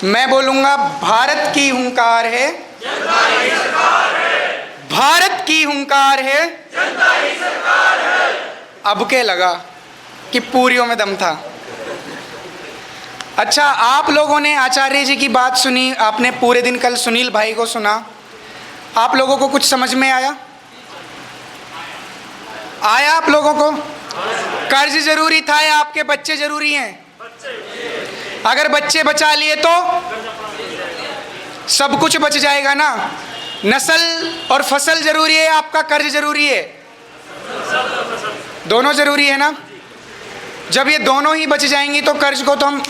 मैं बोलूंगा भारत की हुंकार है, जनता ही सरकार है। भारत की हुंकार है, जनता ही सरकार है। अब के लगा कि पूरियों में दम था। अच्छा, आप लोगों ने आचार्य जी की बात सुनी, आपने पूरे दिन कल सुनील भाई को सुना, आप लोगों को कुछ समझ में आया? आया आप लोगों को? कर्ज जरूरी था या आपके बच्चे जरूरी हैं? अगर बच्चे बचा लिए तो सब कुछ बच जाएगा ना। नस्ल और फसल जरूरी है, आपका कर्ज जरूरी है? दोनों जरूरी है ना। जब ये दोनों ही बच जाएंगी तो कर्ज को तो हम,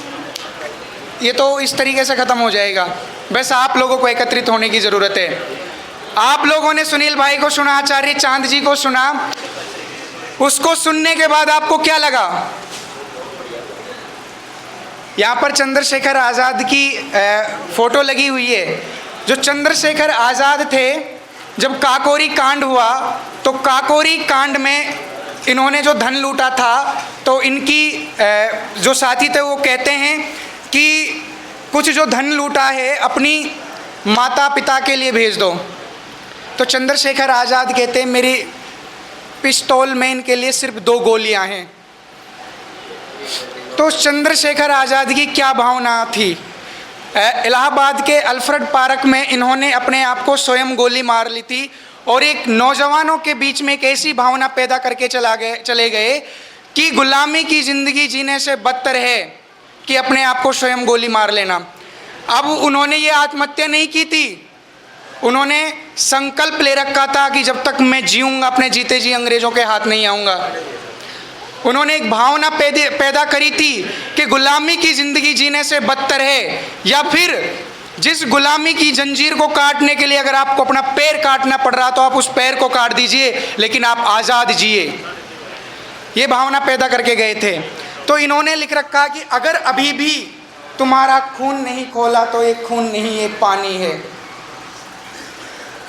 ये तो इस तरीके से खत्म हो जाएगा। बस आप लोगों को एकत्रित होने की जरूरत है। आप लोगों ने सुनील भाई को सुना, आचार्य चांद जी को सुना, उसको सुनने के बाद आपको क्या लगा? यहाँ पर चंद्रशेखर आज़ाद की फोटो लगी हुई है। जो चंद्रशेखर आज़ाद थे, जब काकोरी कांड हुआ तो काकोरी कांड में इन्होंने जो धन लूटा था, तो इनकी जो साथी थे वो कहते हैं कि कुछ जो धन लूटा है अपनी माता पिता के लिए भेज दो। तो चंद्रशेखर आज़ाद कहते हैं मेरी पिस्तौल में इनके लिए सिर्फ 2 गोलियां हैं। तो चंद्रशेखर आज़ाद की क्या भावना थी? इलाहाबाद के अल्फ्रेड पार्क में इन्होंने अपने आप को स्वयं गोली मार ली थी और एक नौजवानों के बीच में एक ऐसी भावना पैदा करके चले गए कि गुलामी की ज़िंदगी जीने से बदतर है कि अपने आप को स्वयं गोली मार लेना। अब उन्होंने ये आत्महत्या नहीं की थी, उन्होंने संकल्प ले रखा था कि जब तक मैं जीऊँगा अपने जीते जी अंग्रेज़ों के हाथ नहीं आऊँगा। उन्होंने एक भावना पैदा करी थी कि गुलामी की ज़िंदगी जीने से बदतर है, या फिर जिस गुलामी की जंजीर को काटने के लिए अगर आपको अपना पैर काटना पड़ रहा तो आप उस पैर को काट दीजिए, लेकिन आप आज़ाद जिए। ये भावना पैदा करके गए थे। तो इन्होंने लिख रखा कि अगर अभी भी तुम्हारा खून नहीं खोला तो ये खून नहीं, ये पानी है।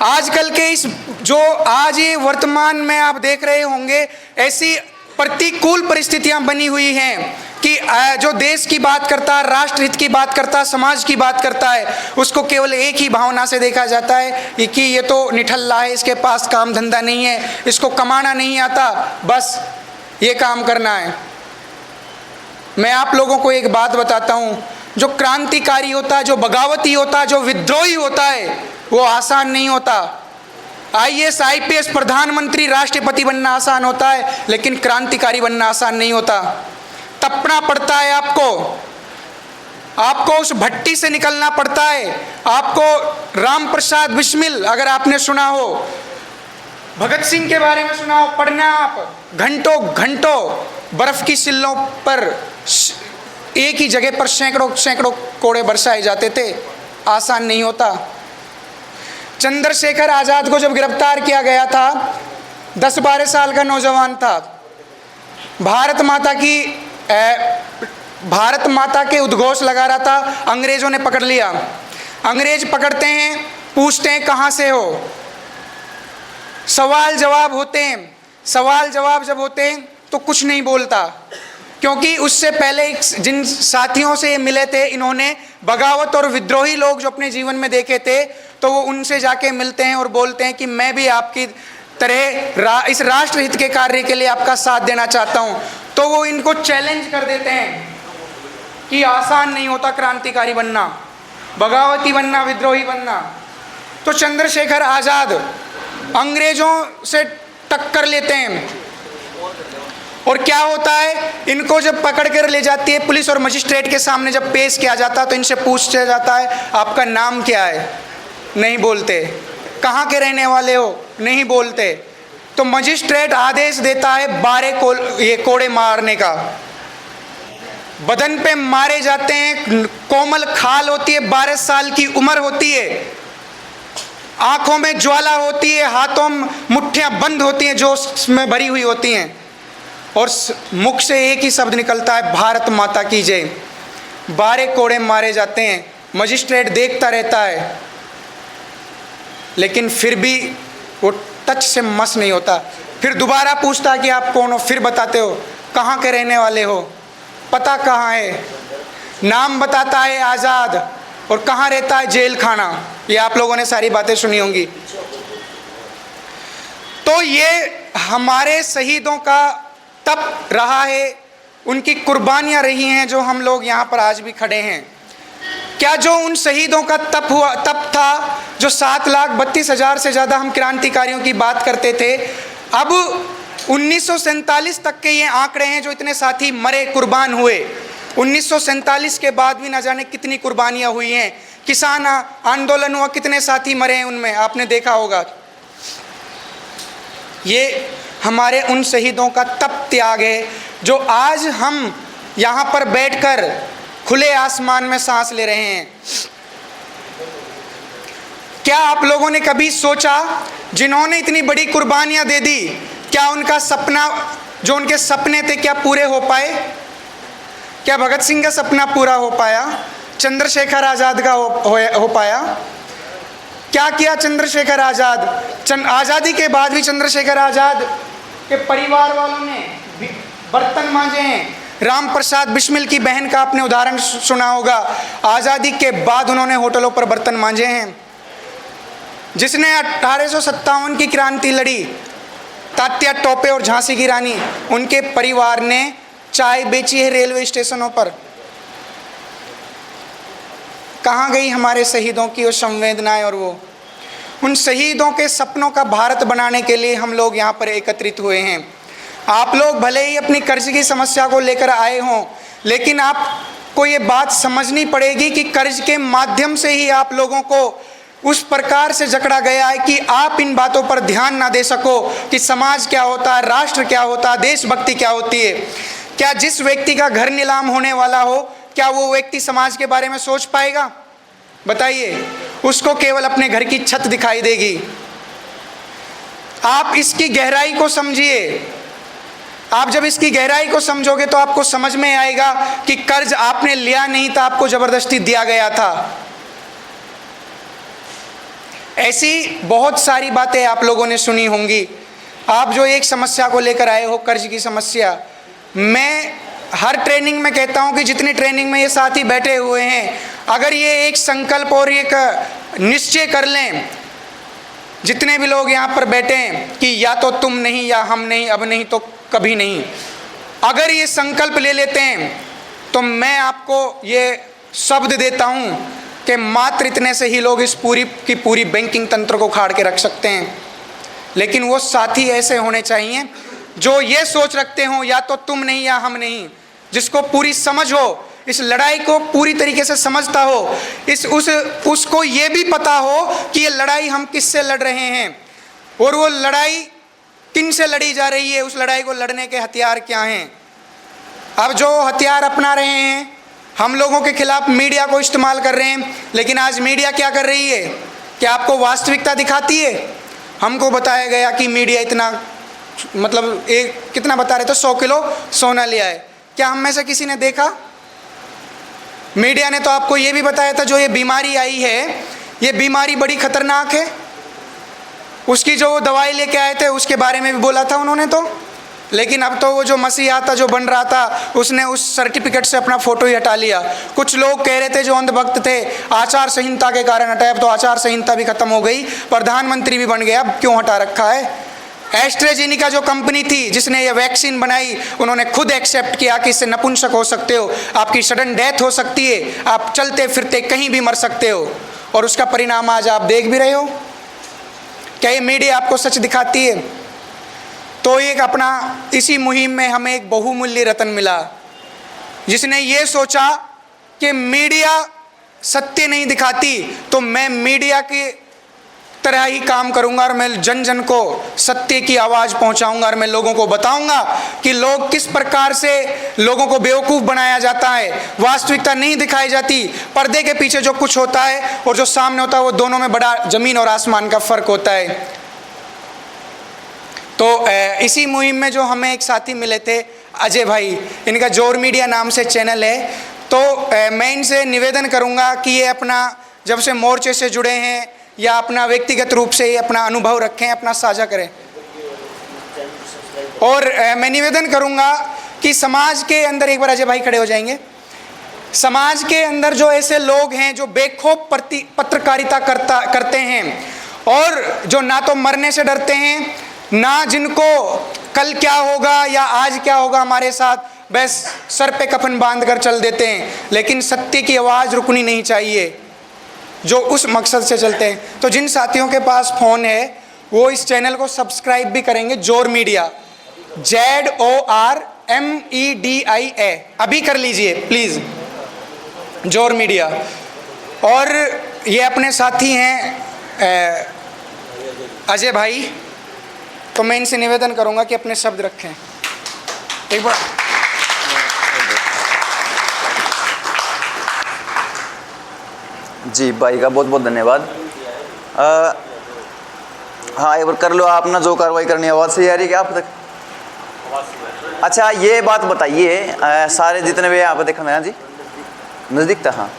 आजकल के इस जो आज ये वर्तमान में आप देख रहे होंगे, ऐसी प्रतिकूल परिस्थितियां बनी हुई हैं कि जो देश की बात करता है, राष्ट्रहित की बात करता है, समाज की बात करता है, उसको केवल एक ही भावना से देखा जाता है कि ये तो निठल्ला है, इसके पास काम धंधा नहीं है, इसको कमाना नहीं आता, बस ये काम करना है। मैं आप लोगों को एक बात बताता हूँ, जो क्रांतिकारी होता है, जो बगावती होता है, जो विद्रोही होता है, वो आसान नहीं होता। IAS IPS प्रधानमंत्री राष्ट्रपति बनना आसान होता है, लेकिन क्रांतिकारी बनना आसान नहीं होता। तपना पड़ता है आपको उस भट्टी से निकलना पड़ता है। आपको राम प्रसाद बिस्मिल अगर आपने सुना हो, भगत सिंह के बारे में सुना हो, पढ़ना आप। घंटों घंटों बर्फ की सिल्लों पर एक ही जगह पर सैकड़ों कोड़े बरसाए जाते थे, आसान नहीं होता। चंद्रशेखर आज़ाद को जब गिरफ्तार किया गया था, 10-12 साल का नौजवान था। भारत माता के उद्घोष लगा रहा था, अंग्रेज़ों ने पकड़ लिया। अंग्रेज पकड़ते हैं, पूछते हैं कहाँ से हो, सवाल जवाब होते हैं। सवाल जवाब जब होते हैं तो कुछ नहीं बोलता, क्योंकि उससे पहले जिन साथियों से ये मिले थे, इन्होंने बगावत और विद्रोही लोग जो अपने जीवन में देखे थे, तो वो उनसे जाके मिलते हैं और बोलते हैं कि मैं भी आपकी तरह इस राष्ट्रहित के कार्य के लिए आपका साथ देना चाहता हूँ। तो वो इनको चैलेंज कर देते हैं कि आसान नहीं होता क्रांतिकारी बनना, बगावती बनना, विद्रोही बनना। तो चंद्रशेखर आज़ाद अंग्रेज़ों से टक्कर लेते हैं, और क्या होता है, इनको जब पकड़ कर ले जाती है पुलिस और मजिस्ट्रेट के सामने जब पेश किया जाता है, तो इनसे पूछा जाता है आपका नाम क्या है, नहीं बोलते। कहाँ के रहने वाले हो, नहीं बोलते। तो मजिस्ट्रेट आदेश देता है 12 कोड़े मारने का। बदन पे मारे जाते हैं, कोमल खाल होती है, 12 साल की उम्र होती है, आंखों में ज्वाला होती है, हाथों में मुट्ठियां बंद होती हैं जो उसमें भरी हुई होती हैं, और मुख से एक ही शब्द निकलता है, भारत माता की जय। 12 कोड़े मारे जाते हैं। मजिस्ट्रेट देखता रहता है, लेकिन फिर भी वो टच से मस नहीं होता। फिर दोबारा पूछता कि आप कौन हो, फिर बताते हो, कहाँ के रहने वाले हो, पता कहाँ है, नाम बताता है आज़ाद, और कहाँ रहता है जेल खाना। ये आप लोगों ने सारी बातें सुनी होंगी। तो ये हमारे शहीदों का तप रहा है, उनकी कुर्बानियां रही हैं, जो हम लोग यहाँ पर आज भी खड़े हैं। क्या जो उन शहीदों का तप था, जो 7,32,000 से ज़्यादा हम क्रांतिकारियों की बात करते थे, अब 1947 तक के ये आंकड़े हैं जो इतने साथी मरे, कुर्बान हुए। 1947 के बाद भी न जाने कितनी कुर्बानियां हुई हैं। किसान आंदोलन हुआ, कितने साथी मरे हैं उनमें, आपने देखा होगा। ये हमारे उन शहीदों का तप त्याग है जो आज हम यहाँ पर बैठकर खुले आसमान में सांस ले रहे हैं। क्या आप लोगों ने कभी सोचा, जिन्होंने इतनी बड़ी कुर्बानियां दे दी, क्या उनका सपना, जो उनके सपने थे, क्या पूरे हो पाए? क्या भगत सिंह का सपना पूरा हो पाया? चंद्रशेखर आज़ाद का हो पाया? क्या किया चंद्रशेखर आज़ाद? आज़ादी के बाद भी चंद्रशेखर आज़ाद के परिवार वालों ने बर्तन मांजे हैं। राम प्रसाद बिस्मिल की बहन का आपने उदाहरण सुना होगा, आज़ादी के बाद उन्होंने होटलों पर बर्तन मांजे हैं। जिसने 1857 की क्रांति लड़ी, तात्या टोपे और झांसी की रानी, उनके परिवार ने चाय बेची है रेलवे स्टेशनों पर। कहाँ गई हमारे शहीदों की वो संवेदनाएं और वो उन शहीदों के सपनों का भारत बनाने के लिए हम लोग यहाँ पर एकत्रित हुए हैं। आप लोग भले ही अपनी कर्ज की समस्या को लेकर आए हों, लेकिन आपको ये बात समझनी पड़ेगी कि कर्ज के माध्यम से ही आप लोगों को उस प्रकार से जकड़ा गया है कि आप इन बातों पर ध्यान ना दे सको कि समाज क्या होता है, राष्ट्र क्या होता है, देशभक्ति क्या होती है। क्या जिस व्यक्ति का घर नीलाम होने वाला हो, क्या वो व्यक्ति समाज के बारे में सोच पाएगा? बताइए। उसको केवल अपने घर की छत दिखाई देगी। आप इसकी गहराई को समझिए। आप जब इसकी गहराई को समझोगे तो आपको समझ में आएगा कि कर्ज आपने लिया नहीं था, आपको जबरदस्ती दिया गया था। ऐसी बहुत सारी बातें आप लोगों ने सुनी होंगी। आप जो एक समस्या को लेकर आए हो, कर्ज की समस्या, मैं हर ट्रेनिंग में कहता हूं कि जितनी ट्रेनिंग में ये साथी बैठे हुए हैं, अगर ये एक संकल्प और एक निश्चय कर लें, जितने भी लोग यहाँ पर बैठे हैं कि या तो तुम नहीं या हम नहीं, अब नहीं तो कभी नहीं, अगर ये संकल्प ले लेते हैं तो मैं आपको ये शब्द देता हूँ कि मात्र इतने से ही लोग इस पूरी की पूरी बैंकिंग तंत्र को उखाड़ के रख सकते हैं। लेकिन वो साथी ऐसे होने चाहिए जो ये सोच रखते हों या तो तुम नहीं या हम नहीं, जिसको पूरी समझ हो, इस लड़ाई को पूरी तरीके से समझता हो, उसको ये भी पता हो कि ये लड़ाई हम किससे लड़ रहे हैं और वो लड़ाई किन से लड़ी जा रही है, उस लड़ाई को लड़ने के हथियार क्या हैं। अब जो हथियार अपना रहे हैं, हम लोगों के खिलाफ मीडिया को इस्तेमाल कर रहे हैं, लेकिन आज मीडिया क्या कर रही है? क्या आपको वास्तविकता दिखाती है? हमको बताया गया कि मीडिया इतना, मतलब एक कितना बता रहे थे, 100 किलो सोना लिया है। क्या हम में से किसी ने देखा? मीडिया ने तो आपको ये भी बताया था जो ये बीमारी आई है, ये बीमारी बड़ी खतरनाक है, उसकी जो दवाई लेके आए थे उसके बारे में भी बोला था उन्होंने तो। लेकिन अब तो वो जो मसीहा था, जो बन रहा था, उसने उस सर्टिफिकेट से अपना फोटो ही हटा लिया। कुछ लोग कह रहे थे जो अंधभक्त थे, आचार संहिता के कारण हटाया। अब तो आचार संहिता भी खत्म हो गई, प्रधानमंत्री भी बन गया, अब क्यों हटा रखा है? एस्ट्राजेनेका जो कंपनी थी जिसने ये वैक्सीन बनाई, उन्होंने खुद एक्सेप्ट किया कि इससे नपुंसक हो सकते हो, आपकी सडन डेथ हो सकती है, आप चलते फिरते कहीं भी मर सकते हो, और उसका परिणाम आज आप देख भी रहे हो। क्या ये मीडिया आपको सच दिखाती है? तो एक अपना इसी मुहिम में हमें एक बहुमूल्य रत्न मिला, जिसने ये सोचा कि मीडिया सत्य नहीं दिखाती तो मैं मीडिया के तरह ही काम करूंगा और मैं जन जन को सत्य की आवाज़ पहुंचाऊंगा और मैं लोगों को बताऊंगा कि लोग किस प्रकार से लोगों को बेवकूफ़ बनाया जाता है, वास्तविकता नहीं दिखाई जाती, पर्दे के पीछे जो कुछ होता है और जो सामने होता है वो दोनों में बड़ा ज़मीन और आसमान का फ़र्क होता है। तो इसी मुहिम में जो हमें एक साथी मिले थे, अजय भाई, इनका जोर मीडिया नाम से चैनल है, तो मैं इनसे निवेदन करूंगा कि ये अपना जब से मोर्चे से जुड़े हैं या अपना व्यक्तिगत रूप से ये अपना अनुभव रखें, अपना साझा करें। और मैं निवेदन करूंगा कि समाज के अंदर, एक बार अजय भाई खड़े हो जाएंगे, समाज के अंदर जो ऐसे लोग हैं जो बेखौफ पत्रकारिता करते हैं और जो ना तो मरने से डरते हैं, ना जिनको कल क्या होगा या आज क्या होगा हमारे साथ, बस सर पे कफन बांध कर चल देते हैं, लेकिन सत्य की आवाज़ रुकनी नहीं चाहिए, जो उस मकसद से चलते हैं। तो जिन साथियों के पास फ़ोन है वो इस चैनल को सब्सक्राइब भी करेंगे, जोर मीडिया, ZORMEDIA, अभी कर लीजिए प्लीज़, जोर मीडिया। और ये अपने साथी हैं अजय भाई, तो मैं इनसे निवेदन करूंगा कि अपने शब्द रखें एक बार। जी भाई का बहुत बहुत धन्यवाद। हाँ एक बार कर लो आप ना जो कार्रवाई करनी है। आवाज़ सही आ रही है क्या आप तक? अच्छा ये बात बताइए, सारे जितने भी यहाँ पर देखना है जी नज़दीक था, हाँ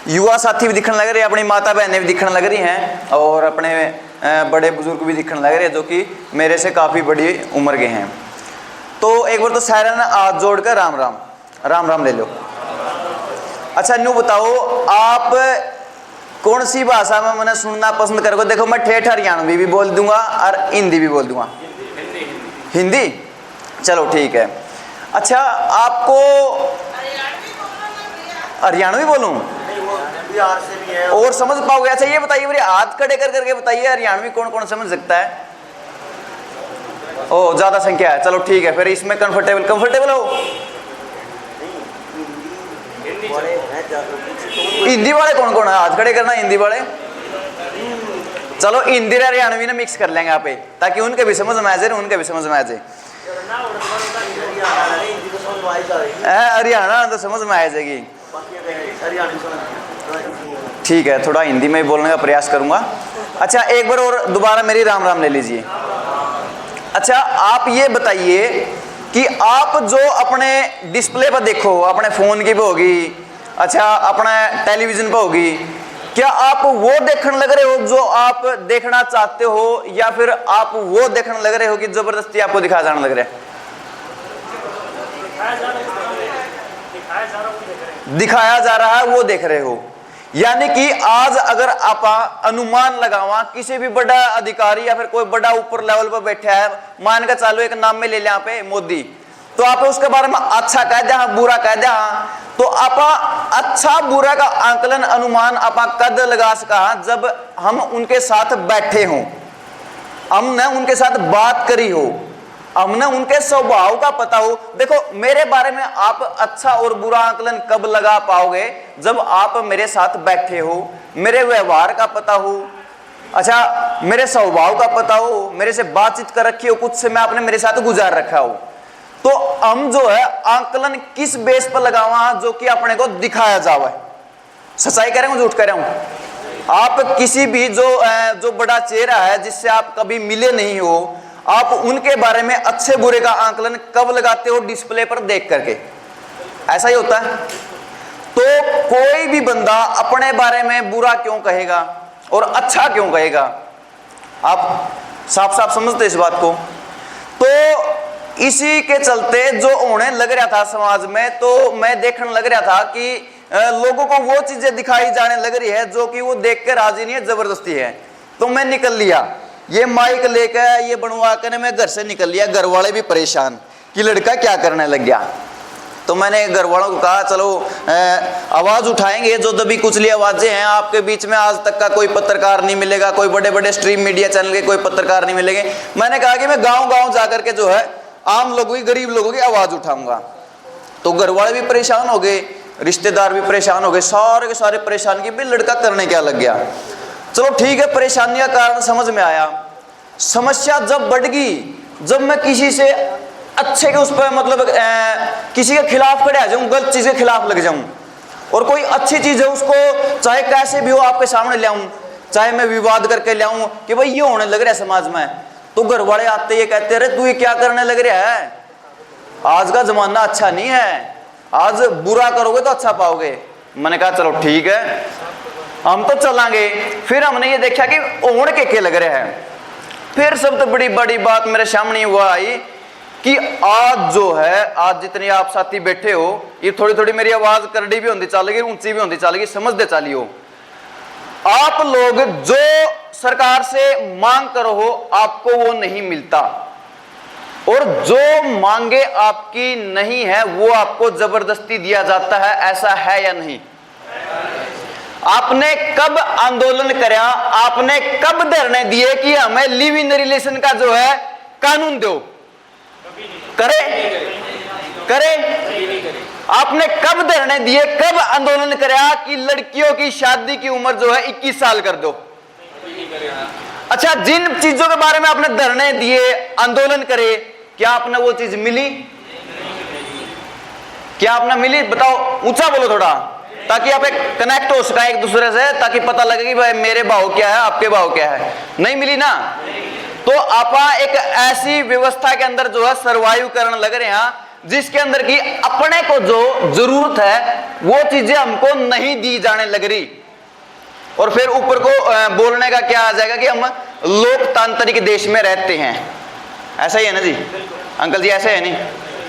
युवा साथी भी दिखने लग रहे हैं, अपनी माता बहनें भी दिखने लग रही हैं और अपने बड़े बुजुर्ग भी दिखने लग रहे हैं जो कि मेरे से काफ़ी बड़ी उम्र के हैं। तो एक बार तो सारा ना हाथ जोड़ कर राम राम राम राम ले लो। अच्छा न्यू बताओ आप कौन सी भाषा में मैंने सुनना पसंद करोगे? देखो मैं ठेठ हरियाणवी भी बोल दूंगा और हिंदी भी बोल दूंगा। हिंदी चलो ठीक है। अच्छा आपको हरियाणवी बोलूं और समझ पाओगे? अच्छा ये बताइए मेरे हाथ खड़े कर करके बताइए हरियाणवी कौन कौन समझ सकता है? ओ ज्यादा संख्या है, चलो ठीक है फिर इसमें कंफर्टेबल हो। हिंदी वाले कौन कौन है? हाथ खड़े करना हिंदी वाले। चलो हिंदी और हरियाणवी ना मिक्स कर लेंगे आप ताकि उनके भी समझ में आ जाए उनके भी समझ में आ जाए। हरियाणा तो समझ में आ जाएगी। ठीक है थोड़ा हिंदी में बोलने का प्रयास करूंगा। अच्छा एक बार और दोबारा मेरी राम राम ले लीजिए। अच्छा आप ये बताइए कि आप जो अपने डिस्प्ले पर देखो, अपने फ़ोन की पे होगी, अच्छा अपने टेलीविज़न पर होगी, क्या आप वो देखने लग रहे हो जो आप देखना चाहते हो या फिर आप वो देखने लग रहे हो कि ज़बरदस्ती आपको दिखाया जाने लग रहा है? दिखाया जा रहा है वो देख रहे हो। यानी कि आज अगर आप अनुमान लगावा किसी भी बड़ा अधिकारी या फिर कोई बड़ा ऊपर लेवल पर बैठा है, मान के चालो एक नाम में ले लिया पे मोदी, तो आप उसके बारे में अच्छा कह दिया बुरा कह दिया, तो आप अच्छा बुरा का आकलन अनुमान आप कद लगा सका जब हम उनके साथ बैठे हों, हमने उनके साथ बात करी हो, हमने उनके स्वभाव का पता हो। देखो मेरे बारे में आप अच्छा और बुरा आकलन कब लगा पाओगे? जब आप मेरे साथ बैठे हो, मेरे व्यवहार का पता हो, अच्छा मेरे स्वभाव का पता हो, मेरे से बातचीत कर रखी हो, कुछ समय आपने मेरे साथ गुजार रखा हो, तो हम जो है आकलन किस बेस पर लगावा जो कि अपने को दिखाया जावे। सच्चाई कह रहे हूं झूठ कह रहा हूं? आप किसी भी जो बड़ा चेहरा है जिससे आप कभी मिले नहीं हो, आप उनके बारे में अच्छे बुरे का आकलन कब लगाते हो? डिस्प्ले पर देख करके। ऐसा ही होता है। तो कोई भी बंदा अपने बारे में बुरा क्यों कहेगा और अच्छा क्यों कहेगा? आप साफ साफ समझते इस बात को। तो इसी के चलते जो होने लग रहा था समाज में, तो मैं देखने लग रहा था कि लोगों को वो चीजें दिखाई जाने लग रही है जो कि वो देख के राजी नहीं है, जबरदस्ती है। तो मैं निकल लिया, ये माइक लेकर ये बनवा कर मैं घर से निकल लिया। घर वाले भी परेशान कि लड़का क्या करने लग गया। तो मैंने घर वालों को कहा चलो आवाज़ उठाएंगे, जो दबी कुचली आवाज़ें हैं आपके बीच में आज तक का कोई पत्रकार नहीं मिलेगा, कोई बड़े बड़े स्ट्रीम मीडिया चैनल के कोई पत्रकार नहीं मिलेंगे। मैंने कहा कि मैं गाँव गाँव जाकर के जो है आम लोगों की, गरीब लोगों की आवाज़ उठाऊंगा। तो घर वाले भी परेशान हो गए, रिश्तेदार भी परेशान हो गए, सारे के सारे परेशान कि भाई लड़का करने क्या लग गया। चलो ठीक है, परेशानी का कारण समझ में आया। समस्या जब बढ़ गई, जब मैं किसी से अच्छे के उस पर मतलब किसी के खिलाफ खड़े आ जाऊं, गलत चीज के खिलाफ लग जाऊं, और कोई अच्छी चीज है उसको चाहे कैसे भी हो आपके सामने ले आऊं, चाहे मैं विवाद करके ले आऊं कि भाई ये होने लग रहा है समाज में, तो घर वाले आते ये कहते अरे तू ये क्या करने लग रहा है, आज का जमाना अच्छा नहीं है, आज बुरा करोगे तो अच्छा पाओगे। मैंने कहा चलो ठीक है हम तो चलांगे। फिर हमने ये देखा कि ओढ़ के लग रहा है। फिर सबसे बड़ी बात मेरे सामने हुआ आई कि आज जो है, आज जितने आप साथी बैठे हो, ये थोड़ी थोड़ी मेरी आवाज करड़ी भी होती चलेगी, ऊंची भी होती चलेगी, समझते चलियो। आप लोग जो सरकार से मांग करो हो, आपको वो नहीं मिलता, और जो मांगे आपकी नहीं है वो आपको जबरदस्ती दिया जाता है। ऐसा है या नहीं? आपने कब आंदोलन करा, आपने कब धरने दिए कि हमें लिव इन रिलेशन का जो है कानून दो? करे करे आपने कब धरने दिए, कब आंदोलन करा कि लड़कियों की शादी की उम्र जो है 21 साल कर दो? अच्छा, जिन चीजों के बारे में आपने धरने दिए, आंदोलन करे, क्या आपने वो चीज मिली? क्या आपने मिली? बताओ, ऊंचा बोलो थोड़ा, ताकि आप एक कनेक्ट हो सका एक दूसरे से, ताकि पता लगे कि भाई मेरे भाव क्या है, आपके भाव क्या है। नहीं मिली ना? तो आप एक ऐसी व्यवस्था के अंदर जो है सरवाइव करने लग रहे हैं जिसके अंदर की अपने को जो जरूरत है वो चीजें हमको नहीं दी जाने लग रही, और फिर ऊपर को बोलने का क्या आ जाएगा कि हम लोकतांत्रिक देश में रहते हैं। ऐसा ही है ना जी अंकल जी? ऐसे है नहीं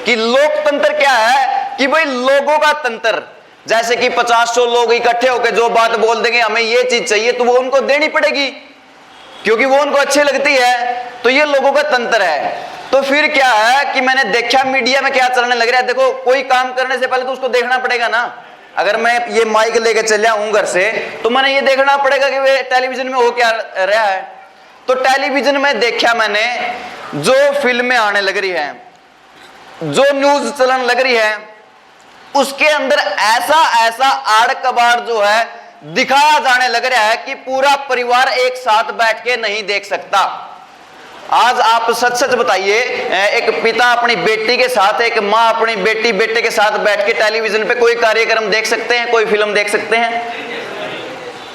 कि लोकतंत्र क्या है कि भाई लोगों का तंत्र, जैसे कि 50-100 लोग इकट्ठे होकर जो बात बोल देंगे हमें ये चीज चाहिए, तो वो उनको देनी पड़ेगी क्योंकि वो उनको अच्छी लगती है। तो ये लोगों का तंत्र है। तो फिर क्या है कि मैंने देखा मीडिया में क्या चलने लग रहा है। देखो, कोई काम करने से पहले तो उसको देखना पड़ेगा ना। अगर मैं ये माइक लेके चल आऊं घर से, तो मैंने ये देखना पड़ेगा कि वे टेलीविजन में हो क्या रहा है। तो टेलीविजन में देखा मैंने, जो फिल्में आने लग रही है, जो न्यूज चलन लग रही है, उसके अंदर ऐसा ऐसा आड़ कबाड़ जो है दिखाया जाने लग रहा है कि पूरा परिवार एक साथ बैठ के नहीं देख सकता। आज आप सच सच बताइए, एक पिता अपनी बेटी के साथ, एक माँ अपनी बेटी बेटे के साथ बैठ के टेलीविजन पे कोई कार्यक्रम देख सकते हैं, कोई फिल्म देख सकते हैं?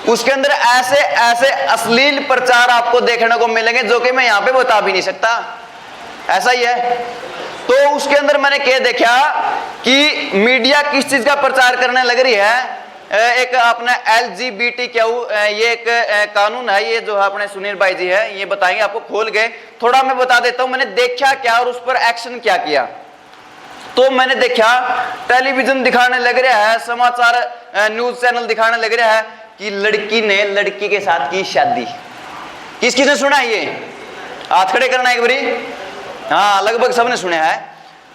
उसके अंदर ऐसे ऐसे अश्लील प्रचार आपको देखने को मिलेंगे जो कि मैं यहाँ पे बता भी नहीं सकता। ऐसा ही है। तो उसके अंदर मैंने क्या देखा कि मीडिया किस चीज का प्रचार करने लग रही है। एक अपना LGBTQ ये एक कानून है, ये जो है अपने सुनील भाई जी है, ये बताएंगे आपको खोल के। थोड़ा मैं बता देता हूं मैंने देखा क्या और उस पर एक्शन क्या किया। तो मैंने देखा टेलीविजन दिखाने लग रहा है, समाचार न्यूज चैनल दिखाने लग रहा है कि लड़की ने लड़की के साथ की शादी। किस किसने सुना है? ये हाथ खड़े करना एक बारी। हाँ, लगभग सबने सुना है।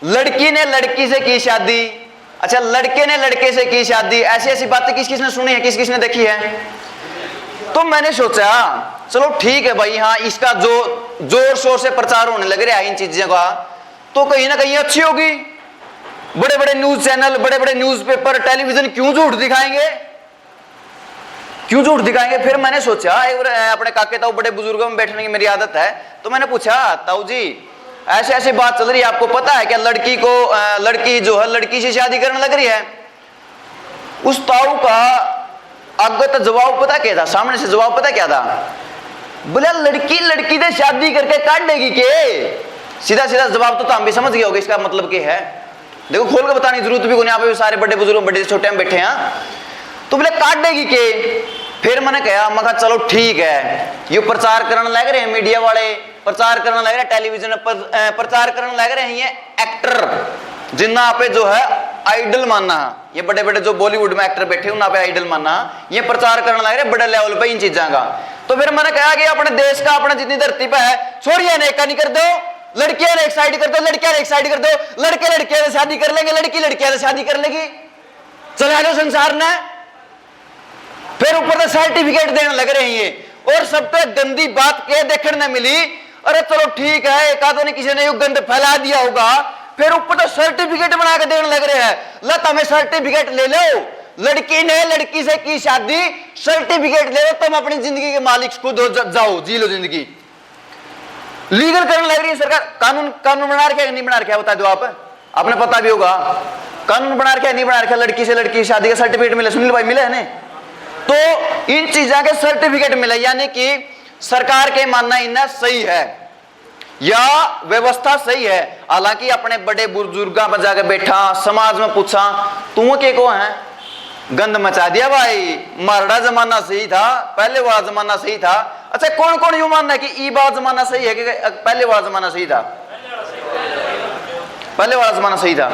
लड़की ने लड़की से की शादी, अच्छा लड़के ने लड़के से की शादी, ऐसी ऐसी बातें किस किसने सुनी है, किस किसने देखी है? तो मैंने सोचा चलो ठीक है भाई, हाँ इसका जो जोर शोर से प्रचार होने लग रहा है इन चीजों का, तो कहीं ना कहीं अच्छी होगी। बड़े बड़े न्यूज चैनल, बड़े बड़े न्यूज़पेपर, टेलीविजन क्यों झूठ दिखाएंगे, क्यों झूठ दिखाएंगे? फिर मैंने सोचा, अपने काके ताऊ बड़े बुजुर्गों में बैठने की मेरी आदत है, तो मैंने पूछा ताऊ जी ऐसे ऐसी बात चल रही है, आपको पता है क्या लड़की जो है लड़की से शादी करने लग रही है? उस ताऊ का अगत जवाब पता क्या था? सामने से जवाब पता क्या था? बोला लड़की लड़की से शादी करके काट देगी के? सीधा सीधा जवाब तो हम भी समझ गए होगे इसका मतलब क्या है। देखो खोल के बताने की जरूरत भी कोई, यहाँ पे भी सारे बड़े बुजुर्ग बड़े छोटे में बैठे हैं। तो बोले काट देगी के? फिर मैंने कहा चलो ठीक है, ये प्रचार करने लग रहे हैं मीडिया वाले, प्रचार करने लग रहे हैं टेलीविजन पर, प्रचार करने लग रहे हैं ये एक्टर जिन्ना पे जो है आइडल मानना, ये बड़े बड़े जो बॉलीवुड में एक्टर बैठे उन्ना पे आइडल मानना, ये प्रचार करने लग रहे बड़े लेवल पे इन चीजों का। तो फिर मैंने कहा कि अपने देश का, अपने जितनी धरती पे है, छोड़िए ने एक नहीं कर दो, लड़कियां एक साइड कर दो, लड़कियां एक साइड कर दो, लड़के लड़कियां से शादी कर लेंगे, लड़की लड़कियां से शादी कर लेगी, चला लो संसार ने। फिर ऊपर से सर्टिफिकेट देने लग रहे हैं ये, और सबसे गंदी बात क्या देखने मिली, अरे चलो ठीक है एक आधे ने किसी ने गंद फैला दिया होगा, फिर ऊपर तो सर्टिफिकेट बना के देने लग रहे हैं। लत हमें सर्टिफिकेट ले लो, लड़की ने लड़की से की शादी, सर्टिफिकेट ले लो, तुम अपनी जिंदगी के मालिक खुद हो जाओ, जी लो जिंदगी। लीगल करने लग रही है सरकार। कानून बना रखा है नहीं बना रखा बता दो आप, आपने पता भी होगा कानून बना रखा है नहीं बना रखा, लड़की से लड़की की शादी का सर्टिफिकेट मिले, सुनील भाई मिले है ना? तो इन चीजों के सर्टिफिकेट मिले, यानी कि सरकार के मानना इन्हें सही है या व्यवस्था सही है। हालांकि अपने बड़े बुजुर्गों पर जाकर बैठा, समाज में पूछा तुम के को है, गंद मचा दिया भाई, मारड़ा जमाना सही था, पहले वाला जमाना सही था। अच्छा कौन कौन यूं मानना है कि ई बात जमाना सही है कि पहले वाला जमाना सही था? पहले वाला जमाना सही था?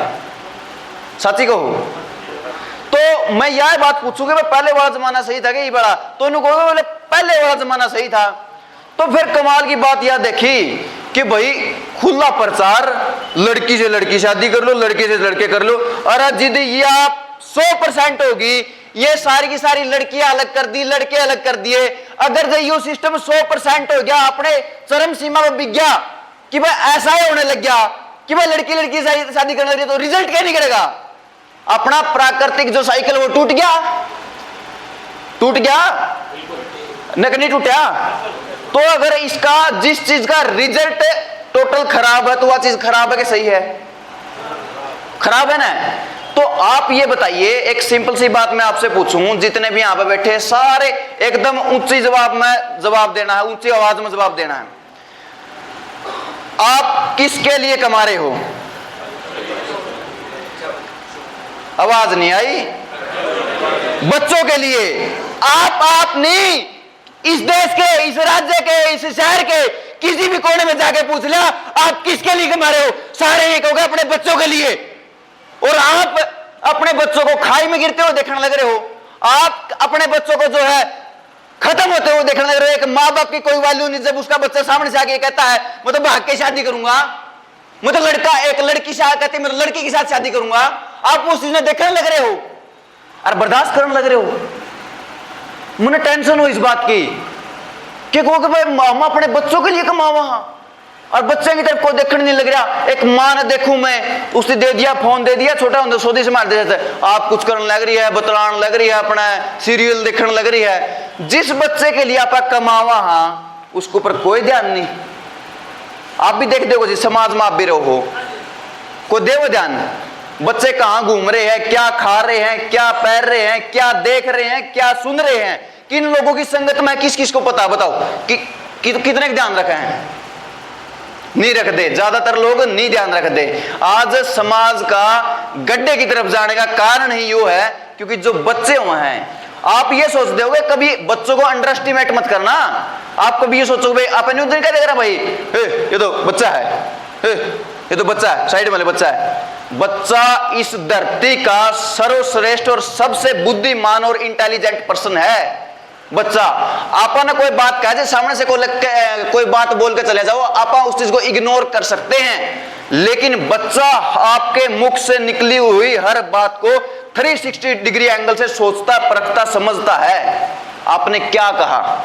साथी कहो। तो मैं यह बात पूछूंगा भाई पहले वाला जमाना सही था कि ये बड़ा, तो उन्होंने कहोगे बोले पहले वाला जमाना सही था। तो फिर कमाल की बात यह देखी कि भाई खुला प्रचार, लड़की से लड़की शादी कर लो, लड़के से लड़के कर लो। अरे जिद ये आप 100% होगी, ये सारी की सारी लड़कियां अलग कर दी, लड़के अलग कर दिए। अगर ये सिस्टम 100% हो गया, अपने चरम सीमा पर बिक गया कि भाई ऐसा ही होने लग गया कि भाई लड़की लड़की शादी करने लग रही, तो रिजल्ट क्या निकलेगा? अपना प्राकृतिक जो साइकिल वो टूट गया, टूट गया नहीं टूटा। तो अगर इसका जिस चीज का रिजल्ट टोटल खराब है तो वह चीज खराब है कि सही है? खराब है ना। तो आप ये बताइए, एक सिंपल सी बात मैं आपसे पूछूं, जितने भी यहां पर बैठे सारे एकदम ऊंची जवाब देना है, ऊंची आवाज में जवाब देना है। आप किसके लिए कमा रहे हो? आवाज नहीं आई। बच्चों के लिए। आप नहीं, इस देश के, इस राज्य के, इस शहर के किसी भी कोने में जाके पूछ लिया आप किसके लिए कमा रहे हो, सारे ये कहोगे अपने बच्चों के लिए। और आप अपने बच्चों को खाई में गिरते हुए देखने लग रहे हो, आप अपने बच्चों को जो है खत्म होते हुए देखने लग रहे हो। एक माँ बाप की कोई वैल्यू नहीं, जब उसका बच्चा सामने से आके कहता है मैं तो भाग के शादी करूंगा, मैं तो लड़का एक लड़की से कहती है मैं लड़की के साथ शादी करूंगा, आप उस चीज में देखने लग रहे हो और बर्दाश्त करने लग रहे हो। मुझे टेंशन हो इस बात की कि कहो कि भाई हम अपने बच्चों के लिए कमावा और बच्चे की तरफ कोई देखने नहीं लग रहा। एक माँ ने देखूं मैं, उसने दे दिया फोन, दे दिया छोटा होता सौदी से मार दे जाता है, आप कुछ करने लग रही है, बतलाने लग रही है, अपना सीरियल देखने लग रही है। जिस बच्चे के लिए आप कमावा हाँ उसके ऊपर कोई ध्यान नहीं। आप भी देख देखो जी, समाज में आप भी रहो, कोई देव ध्यान? बच्चे कहाँ घूम रहे हैं, क्या खा रहे हैं, क्या पहन रहे हैं, क्या देख रहे हैं, क्या सुन रहे हैं, किन लोगों की संगत में किस किस को पता? बताओ कितने का ध्यान रखा है? नहीं रखते, ज्यादातर लोग नहीं ध्यान रखते। आज समाज का गड्ढे की तरफ जाने का कारण ही यो है क्योंकि जो बच्चे हुए हैं। आप ये सोचते होगे, कभी बच्चों को अंडर एस्टिमेट मत करना। आप कभी ये सोचोगे आप उधर क्या देख रहा भाई, ये तो बच्चा है, ये तो बच्चा है, साइड वाले बच्चा है। बच्चा इस धरती का सर्वश्रेष्ठ और सबसे बुद्धिमान और इंटेलिजेंट पर्सन है बच्चा। आपा ना कोई बात कह जाए सामने से कोई बात बोल के चले जाओ, आपा उस चीज को इग्नोर कर सकते हैं, लेकिन बच्चा आपके मुख से निकली हुई हर बात को 360 डिग्री एंगल से सोचता, परखता, समझता है। आपने क्या कहा?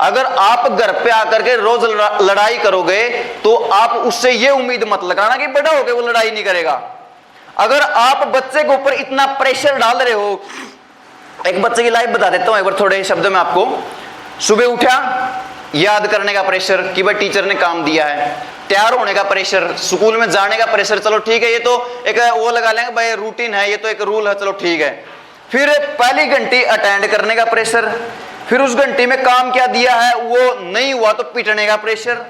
अगर आप घर पे आकर के रोज लड़ाई करोगे तो आप उससे ये उम्मीद मत लगाना कि बड़ा होकर वो लड़ाई नहीं करेगा। अगर आप बच्चे के ऊपर इतना प्रेशर डाल रहे हो, एक बच्चे की लाइफ बता देता हूं एक बार थोड़े शब्दों में आपको। सुबह उठा, याद करने का प्रेशर कि भाई टीचर ने काम दिया है, तैयार होने का प्रेशर, स्कूल में जाने का प्रेशर, चलो ठीक है ये तो एक वो लगा लेंगे भाई रूटीन है, ये तो एक रूल है, चलो ठीक है। फिर पहली घंटी अटेंड करने का प्रेशर, फिर उस घंटी में काम क्या दिया है वो नहीं हुआ तो पीटने का प्रेशर,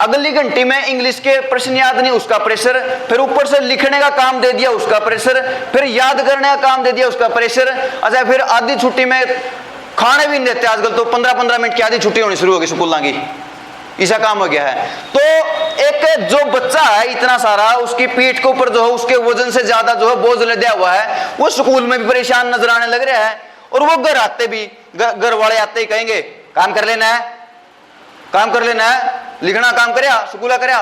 अगली घंटी में इंग्लिश के प्रश्न याद नहीं उसका प्रेशर, फिर ऊपर से लिखने का काम दे दिया उसका प्रेशर, फिर याद करने का काम दे दिया उसका प्रेशर। अच्छा फिर आधी छुट्टी में खाने भी नहीं देते आजकल, तो 15-15 मिनट की आधी छुट्टी होनी शुरू होगी स्कूल की, ऐसा काम हो गया है। तो एक जो बच्चा है इतना सारा, उसकी पीठ के ऊपर जो है उसके वजन से ज्यादा जो है बोझ लदा हुआ है, वो स्कूल में भी परेशान नजर आने लग रहा है। और वो घर आते भी, घर वाले आते ही कहेंगे काम कर लेना है, काम कर लेना है, लिखना काम करे, स्कूल करे।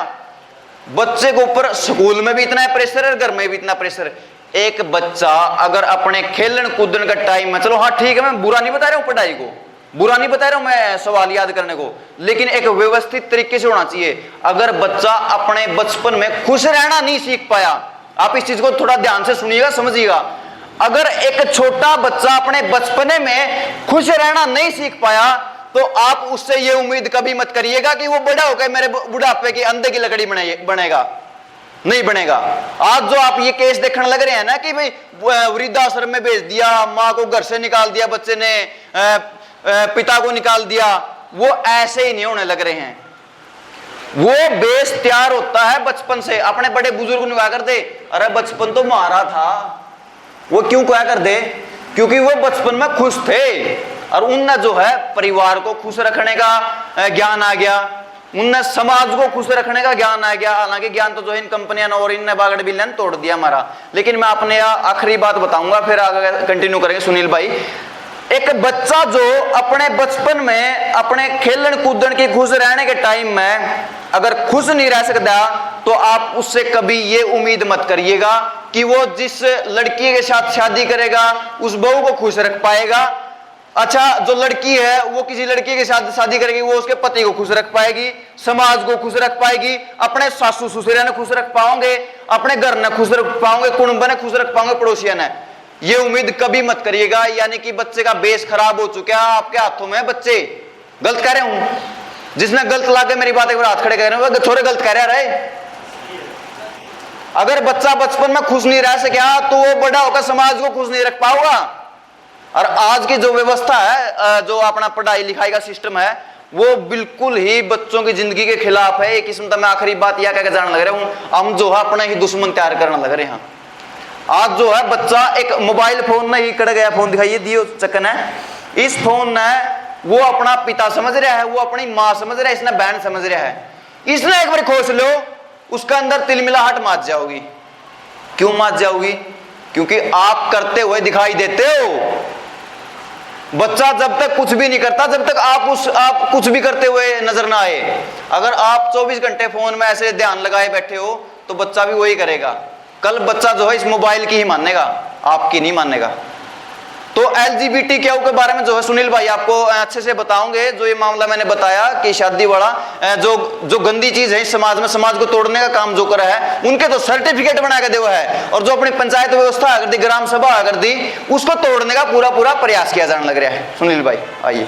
बच्चे के ऊपर स्कूल में भी इतना प्रेशर है, घर में भी इतना प्रेशर। एक बच्चा अगर अपने खेलन कूदन का टाइम में, चलो हाँ ठीक है, मैं बुरा नहीं बता रहा हूं पढ़ाई को, बुरा नहीं बता रहा हूं मैं सवाल याद करने को, लेकिन एक व्यवस्थित तरीके से होना चाहिए। अगर बच्चा अपने बचपन में खुश रहना नहीं सीख पाया, आप इस चीज को थोड़ा ध्यान से सुनिएगा, समझिएगा। अगर एक छोटा बच्चा अपने बचपने में खुश रहना नहीं सीख पाया तो आप उससे ये उम्मीद कभी मत करिएगा कि वो बड़ा होकर मेरे बुढ़ापे की अंधे की लकड़ी बनेगा, नहीं बनेगा। आज जो आप ये केस देखने लग रहे हैं ना कि भाई वृद्धाश्रम में भेज दिया, माँ को घर से निकाल दिया, बच्चे ने पिता को निकाल दिया, वो ऐसे ही नहीं होने लग रहे हैं। वो बेस तैयार होता है बचपन से। अपने बड़े बुजुर्ग ने कहा करते, अरे बचपन तो मारा था, वो क्यों कहा करते? क्योंकि वो बचपन में खुश थे और उनने जो है परिवार को खुश रखने का ज्ञान आ गया। उनने समाज को खुश रखने का ज्ञान आ गया। हालांकि ज्ञान तो जो है इन कंपनियां और इनने बागड़ बिल्लन तोड़ दिया हमारा। लेकिन मैं अपने आखिरी बात बताऊंगा, फिर आगे कंटिन्यू करेंगे सुनील भाई। एक बच्चा जो अपने बचपन में अपने खेलन कूदन की खुश रहने के टाइम में अगर खुश नहीं रह सकता, तो आप उससे कभी ये उम्मीद मत करिएगा कि वो जिस लड़की के साथ शादी करेगा उस बहू को खुश रख पाएगा। अच्छा, जो लड़की है वो किसी लड़की के साथ शादी करेगी, वो उसके पति को खुश रख पाएगी, समाज को खुश रख पाएगी, अपने सासू ससुरे ने खुश रख पाओगे, अपने घर ने खुश रख पाओगे, कुटुंब ने खुश रख पाओगे, पड़ोसिया ने। ये उम्मीद कभी मत करिएगा। यानी कि बच्चे का बेस खराब हो चुका है, आपके हाथों में। बच्चे गलत कह रहे हूं, जिसने गलत लाके मेरी बात एक बार हाथ खड़े कह रहे हो, छोरे गलत कह रहे। अगर बच्चा बचपन में खुश नहीं रह सका तो वो बड़ा होकर समाज को खुश नहीं रख पाओगा। और आज की जो व्यवस्था है, जो अपना पढ़ाई लिखाई का सिस्टम है, वो बिल्कुल ही बच्चों की जिंदगी के खिलाफ है। एक किस्म का मैं आखिरी बात यह कहकर जाने लग रहा हूं, हम जो है अपना ही दुश्मन तैयार करने लग रहे हैं। आज जो है बच्चा एक मोबाइल फोन में ही कड़ गया, फोन दिखाइए दियो चक्कन है, इस फोन ने वो अपना पिता समझ रहा है, वो अपनी माँ समझ रहा है, इसने बहन समझ रहा है। इसने एक बार खोज लो, उसका अंदर तिलमिलाहट माच जाओगी। क्यों माच जाओगी? क्योंकि आप करते हुए दिखाई देते हो। बच्चा जब तक कुछ भी नहीं करता, जब तक आप कुछ भी करते हुए नजर ना आए। अगर आप 24 घंटे फोन में ऐसे ध्यान लगाए बैठे हो तो बच्चा भी वही करेगा। कल बच्चा जो है इस मोबाइल की ही मानेगा, आपकी नहीं मानेगा। तो LGBTQ के बारे में जो है सुनील भाई आपको अच्छे से बताओगे। जो ये मामला मैंने बताया कि शादी वाला जो गंदी चीज है इस समाज में, समाज को तोड़ने का काम जो करा है, उनके तो सर्टिफिकेट बना के दिया है। और जो अपनी पंचायत व्यवस्था कर दी, ग्राम सभा कर दी, उसको तोड़ने का पूरा प्रयास किया जाने लग रहा है। सुनील भाई आइए।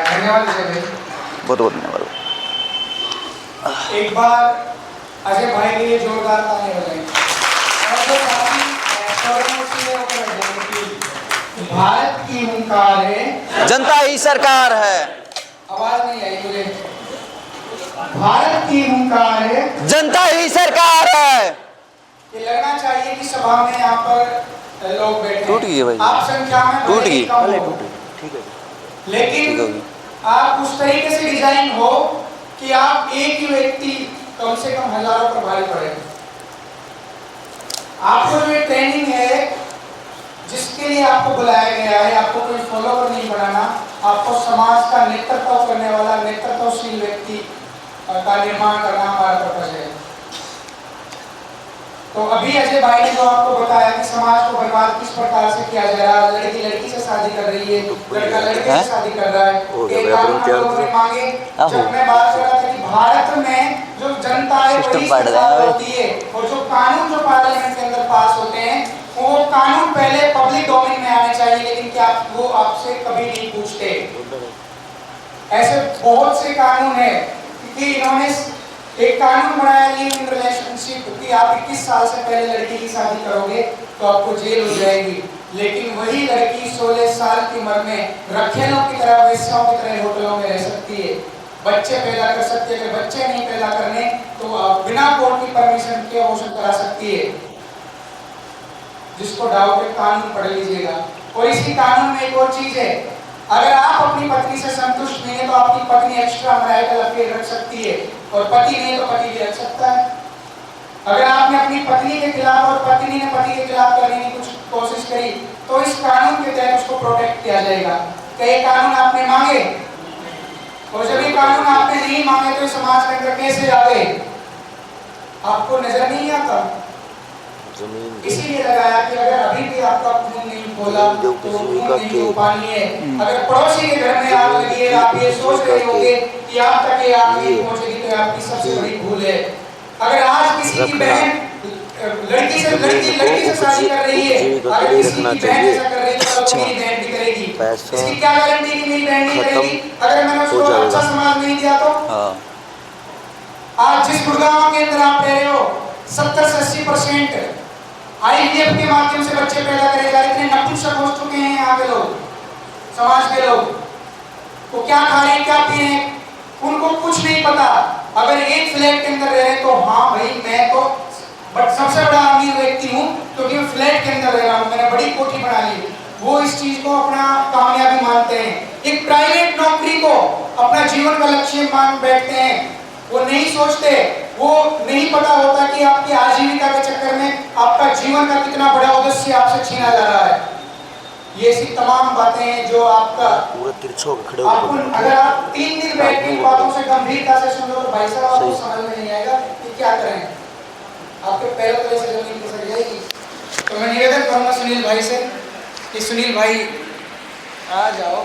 धन्यवाद अजय भाई, बहुत बहुत धन्यवाद। एक बार अजय भाई के लिए जोरदार ताली बजाएं। भारत की हुंकार है, जनता ही सरकार है। आवाज नहीं आई मुझे। भारत की हुंकार है, जनता ही सरकार है। ये लगना चाहिए कि सभा में यहाँ पर लोग बैठे टूट गई भाई, आप संख्या में टूट गई, ठीक है, लेकिन आप उस तरीके से डिजाइन हो कि आप एक ही व्यक्ति कम से कम हजारों पर भारी पड़े। आपको जो ट्रेनिंग है, जिसके लिए आपको बुलाया गया है, आपको कोई फॉलोवर नहीं बनाना, आपको समाज का नेतृत्व करने वाला नेतृत्वशील व्यक्ति का निर्माण करना हमारा पर्पस है। तो अभी अजय भाई ने जो आपको बताया कि समाज को बर्बाद किस प्रकार से किया जा रहा है, लड़की लड़की से शादी कर रही है, लड़का लड़के से शादी कर रहा है। एक कानून हम लोगों ने मांगे। जब मैं बात कर रहा था कि भारत में जो जनता है वही सरकार होती है, और जो कानून जो पार्लियामेंट के अंदर पास होते हैं वो कानून पहले पब्लिक डोमेन में आने चाहिए, लेकिन क्या वो आपसे कभी नहीं पूछते। ऐसे बहुत से कानून है कि इन्होंने एक कानून बनाया लिव इन रिलेशनशिप कि आप 21 साल से पहले लड़की की शादी करोगे तो आपको जेल हो जाएगी, लेकिन वही लड़की 16 साल की उम्र में रखेलों की तरह, वेश्याओं की तरह होटलों में रह सकती है, बच्चे पैदा कर सकती है। अगर बच्चे नहीं पैदा करने तो आप बिना कोर्ट की परमिशन के अबॉर्शन करा सकती है, जिसको डाउट है कानून पढ़ लीजिएगा। और इसी कानून में एक और चीज है, अगर आप अपनी पत्नी से संतुष्ट नहीं है तो आपकी पत्नी एक्स्ट्रा मैरिटल अफेयर रख सकती है, और पति नहीं तो पति भी रख सकता है। अगर आपने अपनी पत्नी के खिलाफ और पत्नी ने पति के खिलाफ करने की कुछ कोशिश करी तो इस कानून के तहत उसको प्रोटेक्ट किया जाएगा। क्या ये कानून आपने मांगे? और जब ये कानून आपने नहीं मांगे तो समाज के अंदर कैसे आ गए? आपको नजर नहीं आता? इसीलिए लगाया कि अगर अभी भी आपका खून नहीं खोला तो खून नहीं हो पानी है। अगर पड़ोसी के घर में आग लगी है, आप ये सोच रहे होंगे कि आप तक ये आग नहीं पहुंचेगी, तो आपकी सबसे बड़ी भूल है। अगर आज किसी की बहन लड़की से शादी कर रही है, अगर किसी की बहन ऐसा कर रही है तो मेरी बहन भी करेगी। इसकी क्या गारंटी कि मेरी बहन नहीं करेगी? अगर मैंने उसको अच्छा समाज नहीं दिया तो? आज जिस गुड़गांव के अंदर आप रह रहे हो 70 से 80% IVF के माध्यम से बच्चे पैदा करे जा रहे, इतने नपुंसक हो चुके हैं यहाँ के लोग, समाज के लोग। तो क्या खा रहे हैं, क्या पी रहे हैं, उनको कुछ नहीं पता। अगर एक फ्लैट के अंदर रह रहे तो हाँ भाई मैं तो सबसे बड़ा अमीर व्यक्ति हूँ क्योंकि मैं फ्लैट के अंदर रह रहा हूँ, मैंने बड़ी कोठी बना ली। वो इस चीज को अपना कामयाबी मानते हैं। एक प्राइवेट नौकरी को अपना जीवन का लक्ष्य मान बैठते हैं। वो नहीं सोचते, वो नहीं पता होता कि आपकी आजीविका के चक्कर में आपका जीवन का कितना बड़ा उद्देश्य आपसे छीना जा रहा है। ये ऐसी तमाम बातें हैं जो आपका अगर आप 3 दिन बैठ के इन बातों से गंभीरता से सुन लो तो भाई साहब आपको समझ में नहीं आएगा कि क्या करें, आपके पैरों तले से जमीन खिसक जाएगी। तो मैं निवेदन करूंगा सुनील भाई से कि सुनील भाई आ जाओ।